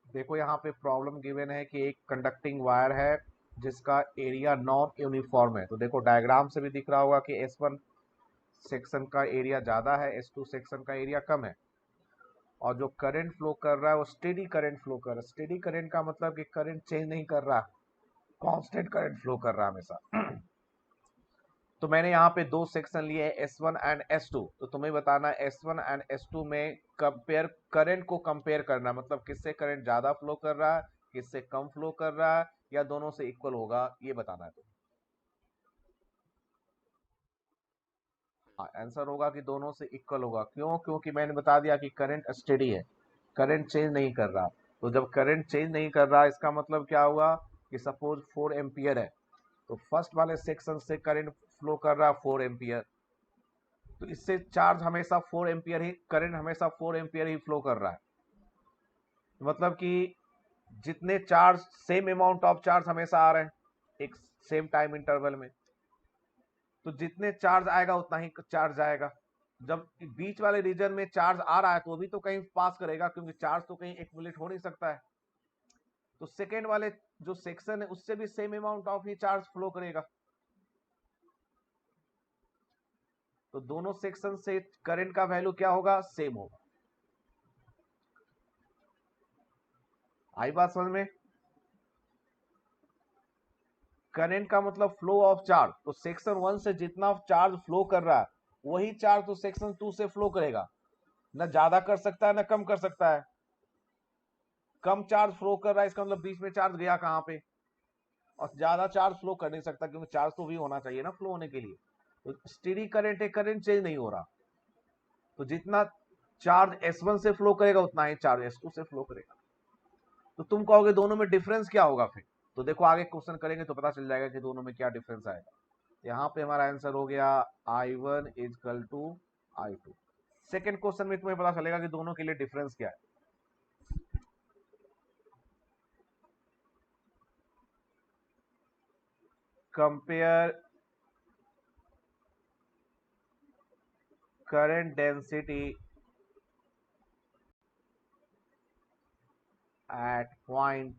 देखो यहाँ पे प्रॉब्लम गिवन है कि एक कंडक्टिंग वायर है जिसका एरिया नॉन यूनिफॉर्म है। तो देखो डायग्राम से भी दिख रहा होगा कि S1 सेक्शन का एरिया ज़्यादा है, S2 सेक्शन का एरिया कम है। और जो करंट फ्लो कर रहा है वो स्टेडी करंट फ्लो कर रहा है। स्टेडी करंट का मतलब कि करंट चेंज नहीं कर रहा, कांस्टेंट करंट फ्लो कर रहा है हमेशा। तो मैंने यहाँ पे 2 सेक्शन लिए S1 एंड S2। तो तुम्हें बताना है S1 एंड S2 में कंपेयर, करंट को कंपेयर करना, मतलब किससे करंट ज़्यादा फ्लो कर रहा है, किससे कम फ्लो कर रहा है, या दोनों से इक्वल होगा, ये बताना है तुम्हें। हाँ, आंसर होगा कि दोनों से इक्वल होगा। क्यों? क्योंकि मैंने बता दिया कि करंट स्टेडी है, करंट चेंज नहीं कर रहा। तो जब करंट चेंज नहीं कर रहा, इसका मतलब क्या हुआ कि सपोज 4 एम्पियर है, तो फर्स्ट वाले सेक्शन से करंट फ्लो कर रहा है 4 एम्पियर, तो इससे चार्ज हमेशा 4 एम्पियर ही, करंट हमेशा 4 एम्पियर ही फ्लो कर रहा है। मतलब कि जितने charge, same amount of charge हमेशा आ रहे हैं एक सेम टाइम इंटरवल में, तो जितने चार्ज आएगा उतना ही चार्ज जाएगा। जब बीच वाले रीजन में चार्ज आ रहा है तो वो भी तो कहीं पास करेगा, क्योंकि चार्ज तो कहीं एक्युमुलेट हो नहीं सकता है। तो सेकेंड वाले जो सेक्शन है उससे भी same amount of he charge flow करेगा। तो दोनों सेक्शन से करंट का वैल्यू क्या होगा? सेम होगा। आई बात समझ में? करंट का मतलब फ्लो ऑफ चार्ज, तो सेक्शन 1 से जितना चार्ज फ्लो कर रहा है वही चार्ज तो सेक्शन 2 से फ्लो करेगा, ना ज्यादा कर सकता है ना कम कर सकता है। कम चार्ज फ्लो कर रहा है, इसका मतलब बीच में चार्ज गया कहाँ पे, और ज्यादा चार्ज फ्लो कर नहीं सकता क्योंकि चार्ज तो भी होना चाहिए ना फ्लो होने के लिए। तो स्टेडी करंट है, करंट चेंज नहीं हो रहा, तो जितना चार्ज S1 से फ्लो करेगा उतना ही चार्ज S2 से फ्लो करेगा। तो तुम कहोगे दोनों में डिफरेंस क्या होगा फिर, तो देखो आगे क्वेश्चन करेंगे तो पता चल जाएगा कि दोनों में क्या डिफरेंस आएगा। यहाँ पे हमारा आंसर हो गया I1 is equal to I2। Second question में तुम्हें पता चलेगा कि दोनों के लिए डिफरेंस क्या है। Compare current density at point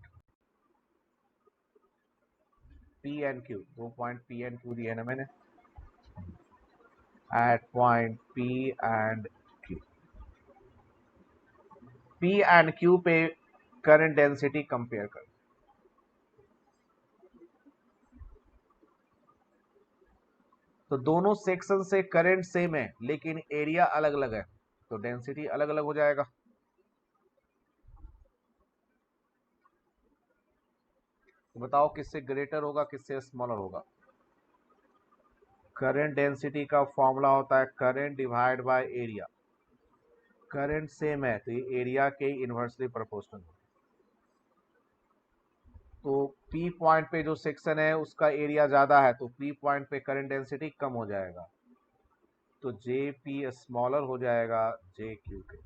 P and Q, 2 point P and Q दिए ना मैंने, at point P and Q। P and Q पे करंट डेंसिटी कंपेयर कर। तो दोनों सेक्शन से करंट सेम है लेकिन एरिया अलग अलग है, तो डेंसिटी अलग अलग हो जाएगा। तो बताओ किससे ग्रेटर होगा किससे स्मॉलर होगा। करंट डेंसिटी का फॉर्मूला होता है current divide by area. Current same है तो ये एरिया के इनवर्सली प्रोपोर्शनल। तो P पॉइंट पे जो सेक्शन है उसका एरिया ज्यादा है तो P पॉइंट पे करंट डेंसिटी कम हो जाएगा, तो JP स्मॉलर हो जाएगा JQ के।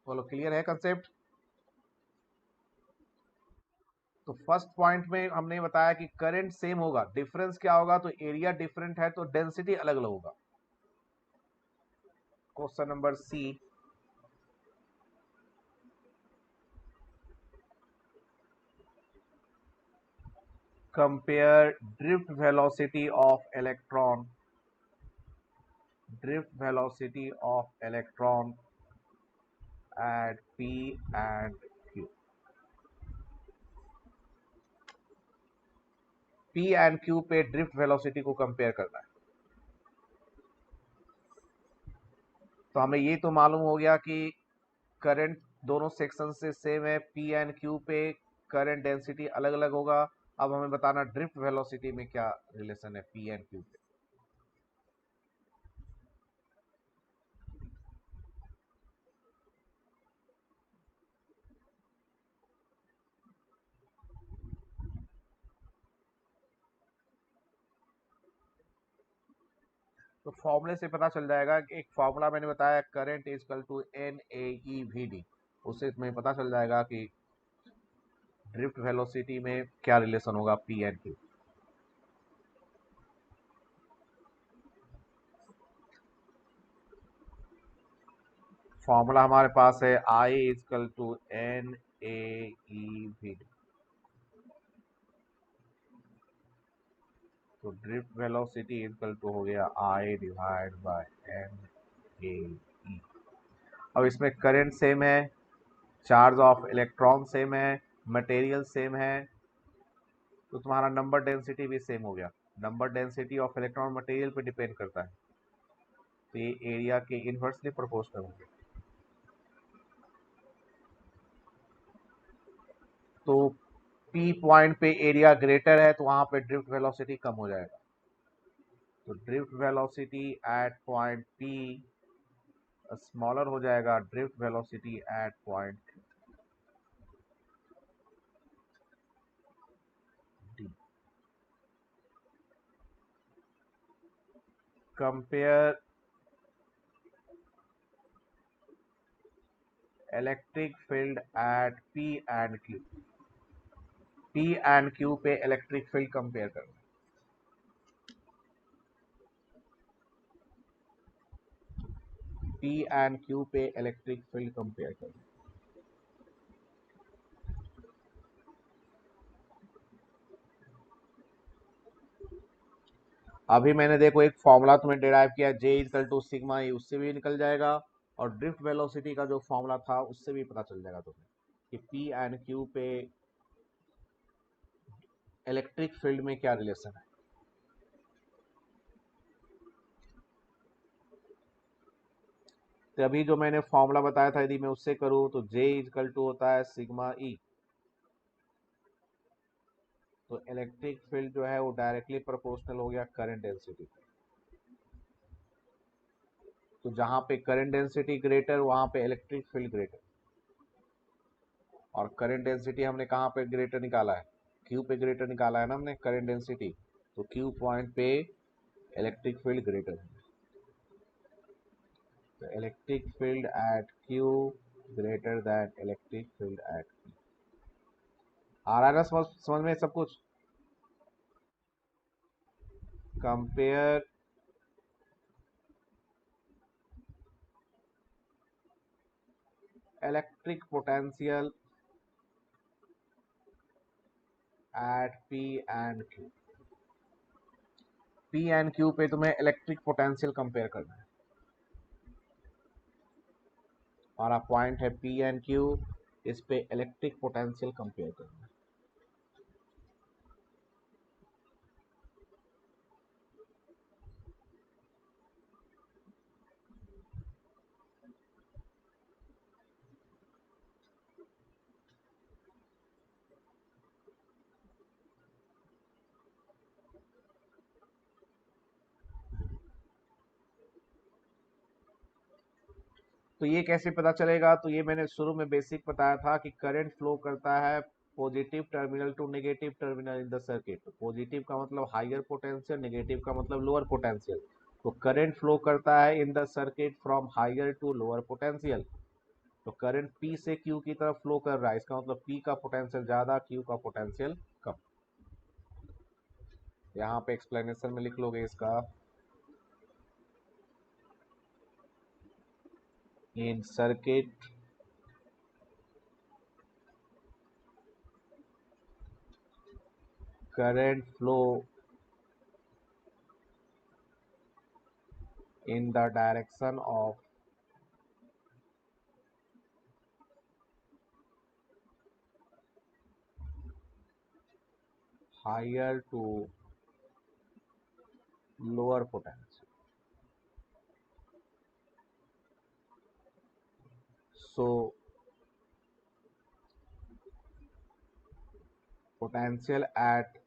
बोलो क्लियर है कंसेप्ट। तो फर्स्ट पॉइंट में हमने बताया कि करंट सेम होगा, डिफरेंस क्या होगा, तो एरिया डिफरेंट है तो डेंसिटी अलग अलग होगा। Question number C, compare drift velocity of electron, drift velocity of electron at P and Q। P and Q पे ड्रिफ्ट वेलोसिटी को कंपेयर करना है। तो हमें ये तो मालूम हो गया कि करंट दोनों सेक्शन से सेम है, P एंड Q पे करंट डेंसिटी अलग अलग होगा। अब हमें बताना ड्रिफ्ट वेलोसिटी में क्या रिलेशन है P एंड Q पे। तो फॉर्मूले से पता चल जाएगा कि एक फॉर्मूला मैंने बताया current is equal to NAEVD, उससे तुम्हें पता चल जाएगा कि ड्रिफ्ट वेलोसिटी में क्या रिलेशन होगा P एंड Q। फॉर्मूला हमारे पास है I is equal to NAEVD। तो drift velocity is equal to हो गया I डिवाइड बाय NAE। अब इसमें करंट सेम है, चार्ज ऑफ इलेक्ट्रॉन सेम है, मटेरियल सेम है, तो तुम्हारा नंबर डेंसिटी भी सेम हो गया। Number density of electron material पे डिपेंड करता है, तो ये एरिया के इनवर्सली प्रोपोर्शनल होंगे। तो P पॉइंट पे एरिया ग्रेटर है तो वहां पे ड्रिफ्ट वेलोसिटी कम हो जाएगा। तो drift velocity at point P smaller हो जाएगा drift velocity at point D। Compare electric field eight P and Q। P and Q पे इलेक्ट्रिक फील्ड कंपेयर करना। P एंड Q पे इलेक्ट्रिक फील्ड कंपेयर करना। अभी मैंने देखो एक फॉर्मूला तुम्हें डिराइव किया J equal to sigma E, उससे भी निकल जाएगा, और ड्रिफ्ट वेलोसिटी का जो फॉर्मूला था उससे भी पता चल जाएगा तुम्हें कि P एंड Q पे इलेक्ट्रिक फील्ड में क्या रिलेशन है। तो अभी जो मैंने फॉर्मूला बताया था यदि मैं उससे करूं तो J इक्वल टू होता है सिग्मा E। तो इलेक्ट्रिक फील्ड जो है वो डायरेक्टली प्रोपोर्शनल हो गया करंट डेंसिटी। तो जहां पे करंट डेंसिटी ग्रेटर वहां पे इलेक्ट्रिक फील्ड ग्रेटर। और करंट डेंसिटी हमने कहाँ पे ग्रेटर निकाला है, क्यू पे ग्रेटर निकाला है ना हमने करंट डेंसिटी। तो क्यू पॉइंट पे इलेक्ट्रिक फील्ड ग्रेटर है। तो electric field at Q greater than electric field at P. आ रहा है ना समझ में सब कुछ। Compare electric potential at P and Q. P and Q पे तुम्हें इलेक्ट्रिक पोटेंशियल कंपेयर करना है। हमारा पॉइंट है पी एंड क्यू, इस पे इलेक्ट्रिक पोटेंशियल कंपेयर करना है। तो ये कैसे पता चलेगा, तो ये मैंने शुरू में बेसिक बताया था कि करंट फ्लो करता है positive terminal to negative terminal in the circuit. Positive का मतलब हायर पोटेंशियल, नेगेटिव का मतलब लोअर पोटेंशियल। तो करंट फ्लो करता है in the circuit from higher to lower potential. तो करंट पी से क्यू की तरफ फ्लो कर रहा है, इसका मतलब पी का पोटेंशियल ज्यादा, क्यू का पोटेंशियल कम। यहाँ पे एक्सप्लेनेशन में लिख लोगे इसका, इन circuit current flow in the direction of higher to lower potential. So potential at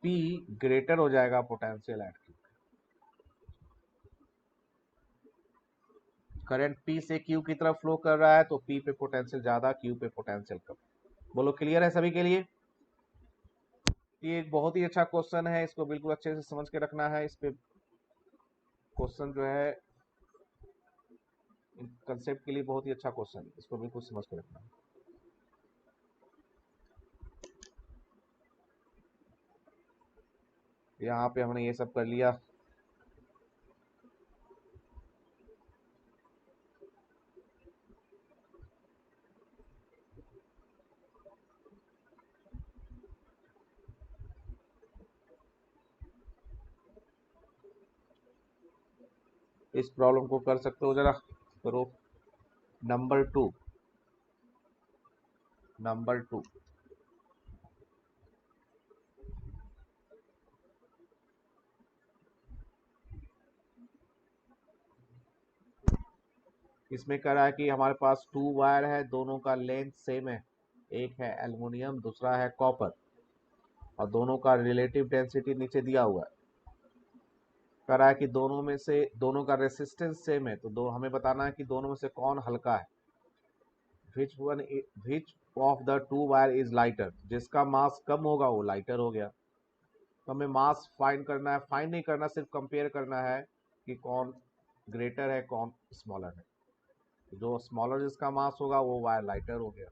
P greater हो जाएगा potential at Q। Current P से Q की तरफ फ्लो कर रहा है तो P पे पोटेंशियल ज्यादा, Q पे पोटेंशियल कम। बोलो क्लियर है सभी के लिए। ये एक बहुत ही अच्छा क्वेश्चन है, इसको बिल्कुल अच्छे से समझ के रखना है। इस पे क्वेश्चन जो है कंसेप्ट के लिए बहुत ही अच्छा क्वेश्चन है, इसको बिल्कुल समझ के रखना है। यहाँ पे हमने ये सब कर लिया। इस प्रॉब्लम को कर सकते हो, जरा करो। नंबर 2। इसमें कह रहा है कि हमारे पास 2 वायर है, दोनों का लेंथ सेम है। एक है एल्युमिनियम, दूसरा है कॉपर, और दोनों का रिलेटिव डेंसिटी नीचे दिया हुआ है। कह रहा है कि दोनों का रेसिस्टेंस सेम है, तो हमें बताना है कि दोनों में से कौन हल्का है। Which of the 2 wire is lighter. जिसका मास कम होगा वो लाइटर हो गया। तो हमें मास फाइंड करना है, फाइंड नहीं करना, सिर्फ कंपेयर करना है कि कौन ग्रेटर है कौन स्मॉलर है। जो स्मॉलर जिसका मास होगा वो वायर लाइटर हो गया।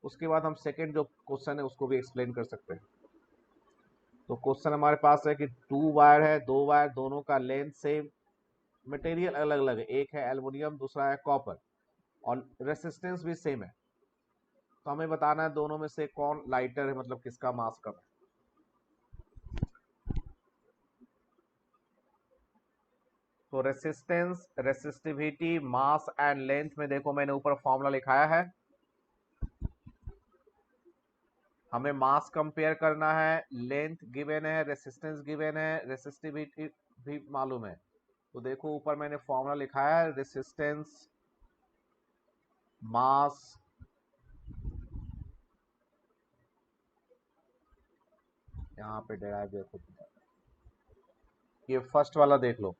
उसके बाद हम सेकंड जो क्वेश्चन है उसको भी एक्सप्लेन कर सकते हैं। तो क्वेश्चन हमारे पास है कि 2 वायर है, 2 वायर, दोनों का लेंथ सेम, मटेरियल अलग अलग है, एक है एल्युमिनियम दूसरा है कॉपर, और रेसिस्टेंस भी सेम है। तो हमें बताना है दोनों में से कौन लाइटर है, मतलब किसका मास कम है। तो resistance, resistivity, mass and length में देखो मैंने ऊपर फॉर्मूला लिखाया है। हमें मास कंपेयर करना है, लेंथ गिवन है, रेसिस्टेंस गिवन है, रेसिस्टिविटी भी मालूम है। तो देखो ऊपर मैंने फॉर्मूला लिखा है, रेसिस्टेंस मास यहाँ पे डेराइव देखो, ये फर्स्ट वाला देख लो,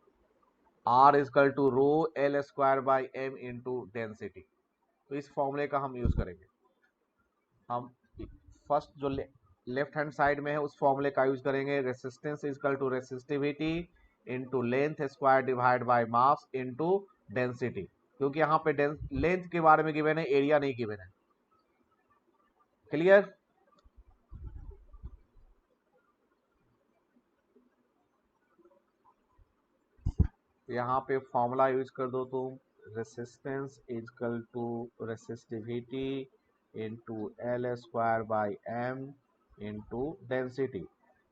R equal to rho L square by M into density. तो इस फॉर्मूले का हम यूज करेंगे। हम फर्स्ट जो लेफ्ट हैंड साइड में है उस फॉर्मूले का यूज करेंगे, resistance equal to resistivity into length square divide by mass into density, क्योंकि यहाँ पे लेंथ के बारे में गिवन है, एरिया नहीं गिवन है। क्लियर? यहाँ पे फॉर्मूला यूज कर दो तुम, resistance equal to resistivity into L square by M into density.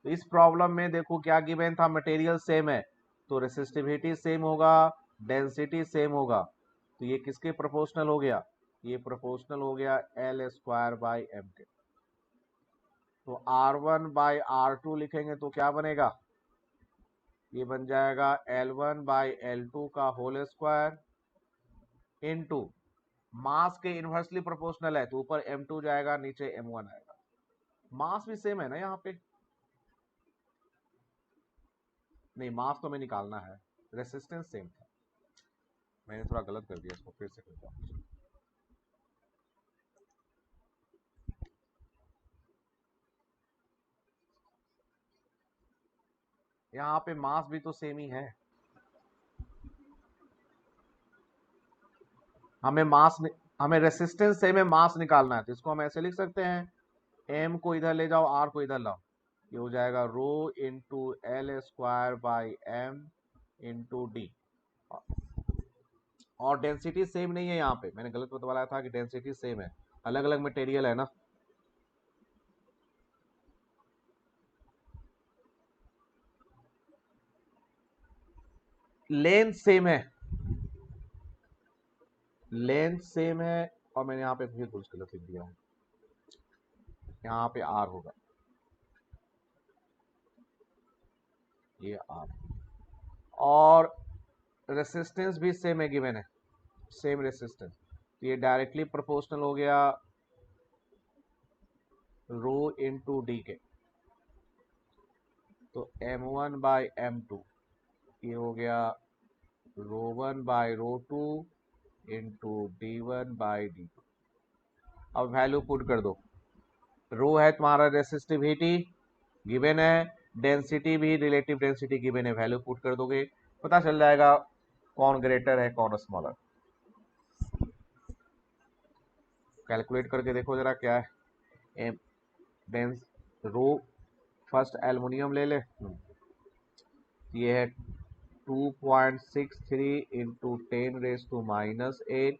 तो इस प्रॉब्लम में देखो क्या गिवन था, मटेरियल सेम है तो रेसिस्टिविटी सेम होगा, डेंसिटी सेम होगा। तो ये किसके प्रोपोर्शनल हो गया, ये प्रोपोर्शनल हो गया एल स्क्वायर बाई एम के। तो R1 बाई R2 लिखेंगे तो क्या बनेगा, ये बन जाएगा L1 बाई L2 का होल स्क्वायर इनटू मास के इनवर्सली प्रोपोर्शनल है तो ऊपर M2 जाएगा, नीचे M1 आएगा। मास भी सेम है ना यहाँ पे, नहीं मास तो हमें निकालना है, रेसिस्टेंस सेम था, मैंने थोड़ा गलत कर दिया, इसको फिर से करता हूँ। यहाँ पे मास भी तो सेम ही है, हमें मास हमें रेसिस्टेंस सेम है, मास निकालना है, तो इसको हम ऐसे लिख सकते हैं, एम को इधर ले जाओ, आर को इधर लाओ, ये हो जाएगा rho into L square by M into D. और डेंसिटी सेम नहीं है, यहाँ पे मैंने गलत बताया था कि डेंसिटी सेम है, अलग अलग मटेरियल है ना। लेंथ सेम है, लेंथ सेम है, और मैंने यहाँ पे फिर कुछ गलत लिख दिया है, यहाँ पे आर होगा, ये आर, और रेसिस्टेंस भी सेम है गिवन है, सेम रेसिस्टेंस, तो ये डायरेक्टली प्रोपोर्शनल हो गया रो इंटू डी के। तो M1 बाई M2 ये हो गया रो 1 by rho 2 into D1 by D2। अब वैल्यू पुट कर दो, रो है तुम्हारा रेसिस्टिविटी गिवन है, डेंसिटी भी रिलेटिव डेंसिटी गिवन है, वैल्यू पुट कर दोगे पता चल जाएगा कौन ग्रेटर है कौन स्मॉलर। कैलकुलेट करके देखो जरा क्या है, डेंस रो फर्स्ट एल्युमिनियम ले ले, ये है 2.63 इंटू 10⁻⁸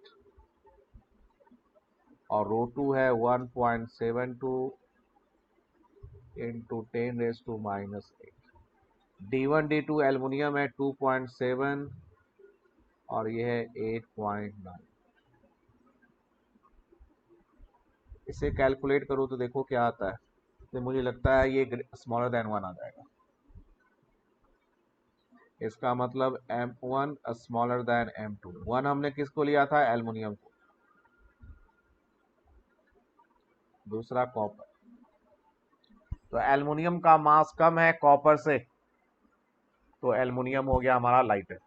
और रो 2 है 1.72 इंटू 10⁻⁸। D1 D2 एल्युमिनियम है 2.7 और ये है 8.9। इसे कैलकुलेट करो तो देखो क्या आता है, तो मुझे लगता है ये स्मॉलर देन 1 आ जाएगा, इसका मतलब M1 स्मॉलर देन M2। 1 हमने किसको लिया था, एल्युमिनियम को, दूसरा कॉपर, तो एल्युमिनियम का मास कम है कॉपर से, तो एल्युमिनियम हो गया हमारा लाइटर।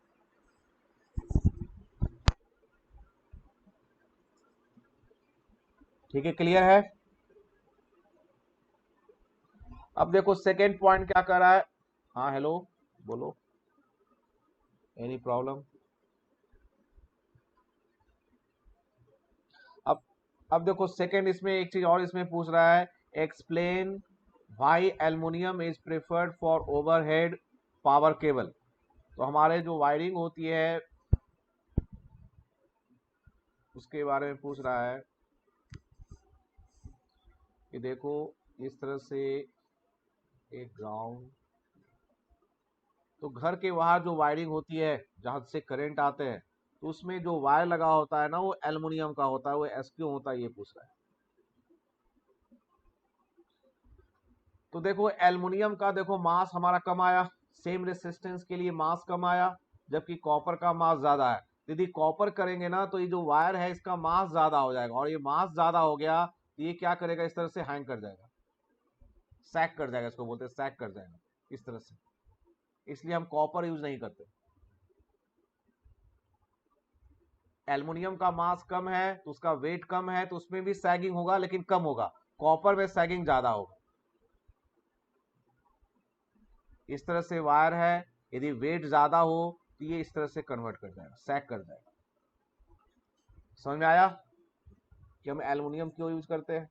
ठीक है, क्लियर है? अब देखो सेकेंड पॉइंट क्या कर रहा है, हाँ हेलो बोलो, एनी प्रॉब्लम? अब देखो सेकेंड इसमें एक चीज और इसमें पूछ रहा है, explain why aluminium is preferred for overhead power cable. तो हमारे जो वायरिंग होती है उसके बारे में पूछ रहा है कि देखो इस तरह से एक ग्राउंड, तो घर के बाहर जो वायरिंग होती है जहां से करंट आते हैं, तो उसमें जो वायर लगा होता है ना वो एल्युमिनियम का होता है, वो एस क्यों होता है ये पूछ रहा है। तो देखो एल्युमिनियम का देखो मास हमारा कम आया, सेम रेसिस्टेंस के लिए मास कम आया, जबकि कॉपर का मास ज्यादा है। यदि कॉपर करेंगे ना तो ये जो वायर है इसका मास ज्यादा हो जाएगा, और ये मास ज्यादा हो गया तो ये क्या करेगा, इस तरह से हैंग कर जाएगा, सैक कर जाएगा, इसको बोलते हैं सैक कर जाएगा इस तरह से। इसलिए हम कॉपर यूज नहीं करते। एल्युमिनियम का मास कम है तो उसका वेट कम है तो उसमें भी सैगिंग होगा लेकिन कम होगा, कॉपर में सैगिंग ज्यादा होगा। इस तरह से वायर है, यदि वेट ज्यादा हो तो ये इस तरह से कन्वर्ट कर जाएगा, सैक कर जाएगा। समझ में आया कि हम एल्युमिनियम क्यों यूज करते हैं?